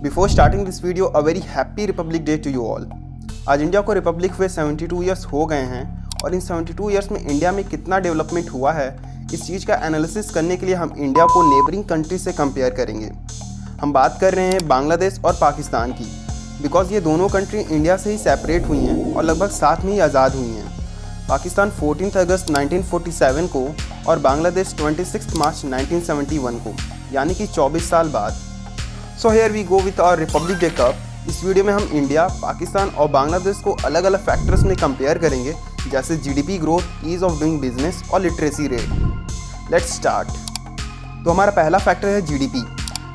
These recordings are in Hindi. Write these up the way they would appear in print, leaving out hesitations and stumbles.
Before starting this video a very happy Republic Day to you all. आज इंडिया को रिपब्लिक हुए 72 ईयर्स हो गए हैं और इन 72 ईयर्स में इंडिया में कितना डेवलपमेंट हुआ है, इस चीज़ का एनालिसिस करने के लिए हम इंडिया को नेबरिंग कंट्री से कंपेयर करेंगे। हम बात कर रहे हैं बांग्लादेश और पाकिस्तान की, बिकॉज ये दोनों कंट्री इंडिया से ही सेपरेट हुई हैं और लगभग साथ में ही आज़ाद हुई हैं। पाकिस्तान 14 अगस्त 1947 को और बांग्लादेश 26 मार्च 1971 को, यानी कि 24 साल बाद। So here we go with our Republic Day cup. इस वीडियो में हम इंडिया, पाकिस्तान और बांग्लादेश को अलग अलग फैक्टर्स में कंपेयर करेंगे, जैसे GDP growth, ease of doing business और लिटरेसी रेट। Let's start. तो हमारा पहला फैक्टर है जीडीपी।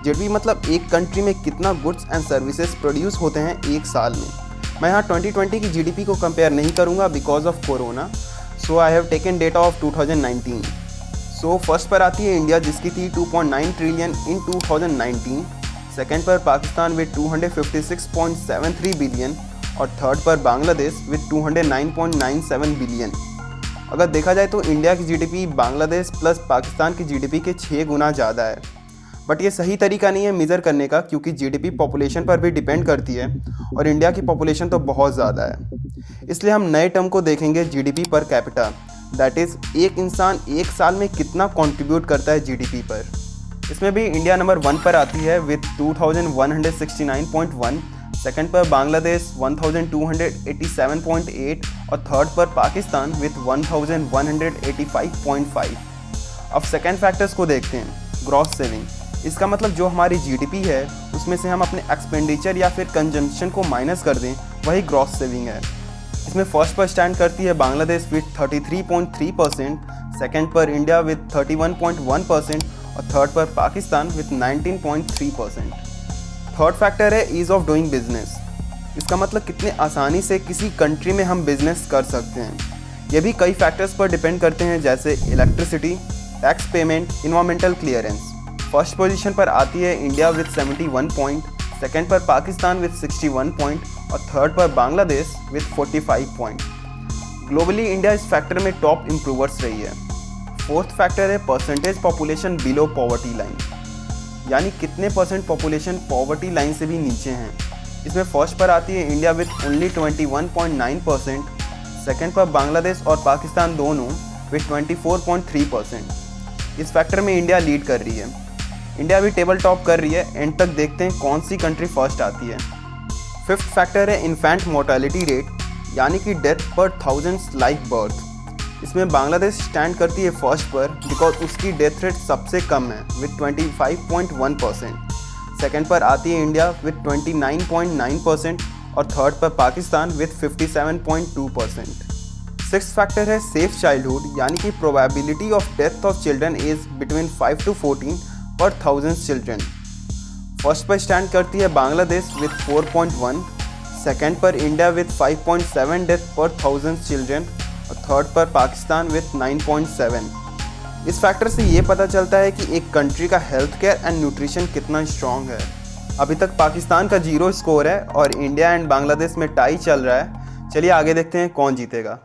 जीडीपी मतलब एक कंट्री में कितना गुड्स एंड सर्विसेज प्रोड्यूस होते हैं एक साल में। मैं यहाँ 2020 की जीडीपी को कंपेयर नहीं करूँगा because of corona, so I have taken data of 2019। So first पर आती है इंडिया, जिसकी थी 2.9 ट्रिलियन इन 2019। सेकेंड पर पाकिस्तान विद 256.73 बिलियन और थर्ड पर बांग्लादेश विद 209.97 बिलियन। अगर देखा जाए तो इंडिया की जीडीपी बांग्लादेश प्लस पाकिस्तान की जीडीपी के 6 गुना ज़्यादा है। बट ये सही तरीका नहीं है मेज़र करने का, क्योंकि जीडीपी पॉपुलेशन पर भी डिपेंड करती है और इंडिया की पॉपुलेशन तो बहुत ज़्यादा है। इसलिए हम नए टर्म को देखेंगे GDP per capita, that is एक इंसान एक साल में कितना कंट्रीब्यूट करता है जीडीपी पर। इसमें भी इंडिया नंबर 1 पर आती है विद 2169.1, सेकंड पर बांग्लादेश 1287.8 और थर्ड पर पाकिस्तान विद 1185.5। अब सेकंड फैक्टर्स को देखते हैं, ग्रॉस सेविंग। इसका मतलब जो हमारी जीडीपी है उसमें से हम अपने एक्सपेंडिचर या फिर कंजम्पशन को माइनस कर दें, वही ग्रॉस सेविंग है। इसमें फर्स्ट पर स्टैंड करती है बांग्लादेश विद 33.3%, सेकंड पर इंडिया विद 31.1% और थर्ड पर पाकिस्तान विद 19.3%। थर्ड फैक्टर है ईज़ ऑफ डूइंग बिजनेस। इसका मतलब कितने आसानी से किसी कंट्री में हम बिजनेस कर सकते हैं। ये भी कई फैक्टर्स पर डिपेंड करते हैं, जैसे electricity, tax payment, environmental clearance. First position पर आती है इंडिया विद 71 पॉइंट, सेकेंड पर पाकिस्तान विद 61 पॉइंट और थर्ड पर Bangladesh with 45 point. Globally India इस फैक्टर में टॉप इम्प्रूवर्स रही है। फोर्थ फैक्टर है percentage population below poverty line, यानी कितने परसेंट पॉपुलेशन पॉवर्टी लाइन से भी नीचे हैं। इसमें फर्स्ट पर आती है इंडिया विद ओनली 21.9%, सेकेंड पर बांग्लादेश और पाकिस्तान दोनों विद 24.3%। इस फैक्टर में इंडिया लीड कर रही है। इंडिया भी टेबल टॉप कर रही है। एंड तक देखते हैं कौन सी कंट्री फर्स्ट आती है। फिफ्थ फैक्टर है इन्फेंट मोर्टेलिटी रेट, यानी कि डेथ पर 1000 लाइव बर्थ। इसमें बांग्लादेश स्टैंड करती है फर्स्ट पर बिकॉज उसकी डेथ रेट सबसे कम है विद 25.1%। सेकेंड पर आती है इंडिया विद 29.9% और थर्ड पर पाकिस्तान विद 57.2%। सिक्स्थ फैक्टर है सेफ चाइल्डहुड, यानी कि probability of death of children age between 5 to 14 पर 1000 चिल्ड्रन। फर्स्ट पर स्टैंड करती है बांग्लादेश विद 4.1, सेकेंड पर इंडिया विद 5.7 डेथ पर 1000 चिल्ड्रन और थर्ड पर पाकिस्तान विद 9.7। इस फैक्टर से ये पता चलता है कि एक कंट्री का हेल्थ केयर एंड न्यूट्रिशन कितना स्ट्रॉन्ग है। अभी तक पाकिस्तान का 0 स्कोर है और इंडिया एंड बांग्लादेश में टाई चल रहा है। चलिए आगे देखते हैं कौन जीतेगा।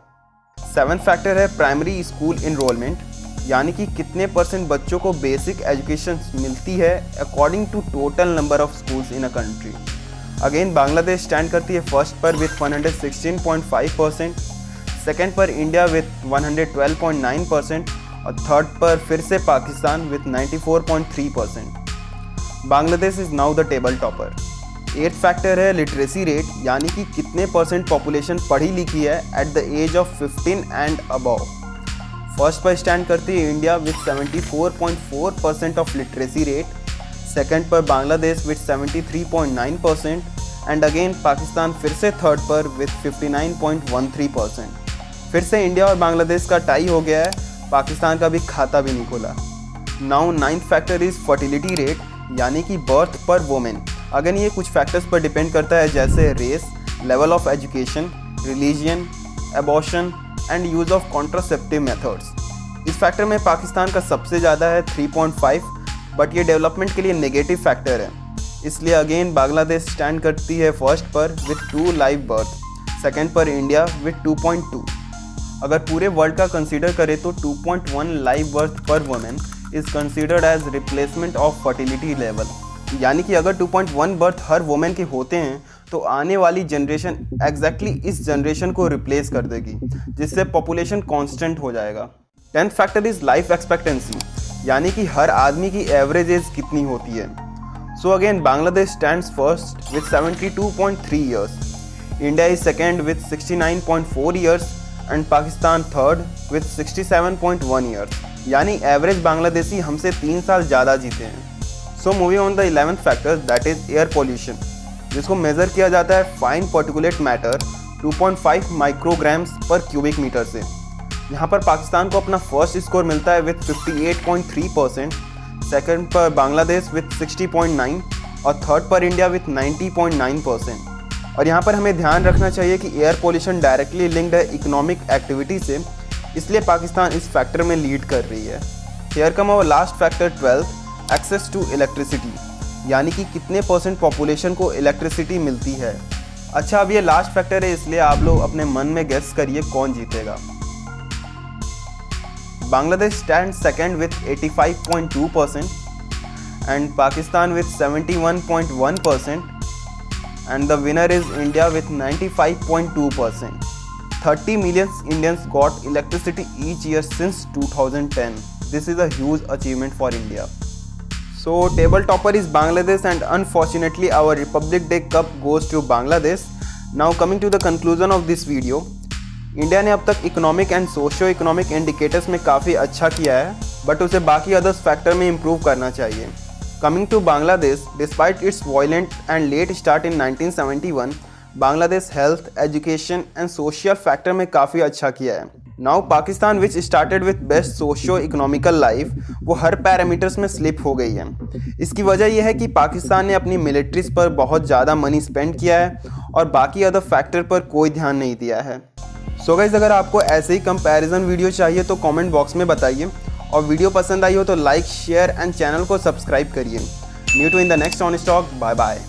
सेवन्थ फैक्टर है प्राइमरी स्कूल इनरोलमेंट, यानी कि कितने परसेंट बच्चों को बेसिक एजुकेशन मिलती है according to total number of schools in a country. Again Bangladesh stand करती है फर्स्ट पर विद 116.5%, सेकेंड पर इंडिया विद 112.9% और थर्ड पर फिर से Pakistan with 94.3%। Bangladesh is now the table topper. Eight factor है लिटरेसी रेट, यानी कि कितने परसेंट पॉपुलेशन पढ़ी लिखी है at the age of 15 and above. First पर स्टैंड करती है India with 74.4% of literacy rate, second पर Bangladesh with 73.9% and again Pakistan फिर से थर्ड पर विद 59.13%। फिर से इंडिया और बांग्लादेश का टाई हो गया है, पाकिस्तान का भी खाता भी नहीं खुला। Now ninth factor is fertility rate, यानी कि बर्थ पर वोमेन। अगेन ये कुछ फैक्टर्स पर डिपेंड करता है, जैसे race, level of education, religion, abortion and use of contraceptive methods. इस फैक्टर में पाकिस्तान का सबसे ज़्यादा है 3.5, बट ये डेवलपमेंट के लिए नेगेटिव फैक्टर है। इसलिए अगेन बांग्लादेश स्टैंड करती है फर्स्ट पर विद 2 लाइव बर्थ, सेकेंड पर इंडिया विद 2.2। अगर पूरे वर्ल्ड का कंसीडर करें तो 2.1 लाइव बर्थ पर women is considered as replacement of fertility level. यानी कि अगर 2.1 बर्थ हर वुमेन के होते हैं तो आने वाली जनरेशन एग्जैक्टली इस जनरेशन को रिप्लेस कर देगी, जिससे पॉपुलेशन कांस्टेंट हो जाएगा। 10th factor is life expectancy, यानी कि हर आदमी की एवरेज एज कितनी होती है। So again Bangladesh stands first with 72.3 years, India is second with 69.4 years and Pakistan third with 67.1 years, यानी एवरेज बांग्लादेशी हमसे 3 साल ज़्यादा जीते हैं। So moving on the 11th factor that is air pollution, जिसको मेज़र किया जाता है फाइन पार्टिकुलेट मैटर 2.5 माइक्रोग्राम्स पर क्यूबिक मीटर से। यहाँ पर पाकिस्तान को अपना फर्स्ट स्कोर मिलता है विथ 58.3%, सेकंड पर बांग्लादेश विथ 60.9 और थर्ड पर इंडिया विथ 90.9%। और यहाँ पर हमें ध्यान रखना चाहिए कि एयर पोल्यूशन डायरेक्टली लिंक्ड है इकोनॉमिक एक्टिविटी से, इसलिए पाकिस्तान इस फैक्टर में लीड कर रही है। Here come our last factor 12th, access to electricity, यानी कि कितने % पॉपुलेशन को इलेक्ट्रिसिटी मिलती है। अच्छा, अब ये लास्ट फैक्टर है, इसलिए आप लोग अपने मन में गेस करिए कौन जीतेगा। Bangladesh stand second with 85.2% and Pakistan with 71.1%, and the winner is India with 95.2%. 30 million Indians got electricity each year since 2010. This is a huge achievement for India. So table topper is Bangladesh and unfortunately our Republic Day Cup goes to Bangladesh. Now coming to the conclusion of this video, India ने अब तक economic and socio economic indicators में काफ़ी अच्छा किया है, बट उसे बाकी अदर्स फैक्टर में इम्प्रूव करना चाहिए। Coming to Bangladesh, despite its violent and late start in 1971, Bangladesh health, education and social factor में काफ़ी अच्छा किया है। Now Pakistan which started with best socio-economical life, वो हर पैरामीटर्स में स्लिप हो गई है। इसकी वजह यह है कि पाकिस्तान ने अपनी मिलिट्रीज पर बहुत ज़्यादा मनी स्पेंड किया है और बाकी अदर फैक्टर पर कोई ध्यान नहीं दिया है। सो गाइस, अगर आपको ऐसे ही कंपैरिजन वीडियो चाहिए तो कमेंट बॉक्स में बताइए, और वीडियो पसंद आई हो तो लाइक, शेयर एंड चैनल को सब्सक्राइब करिए। Meet you in the next on stock. Bye bye.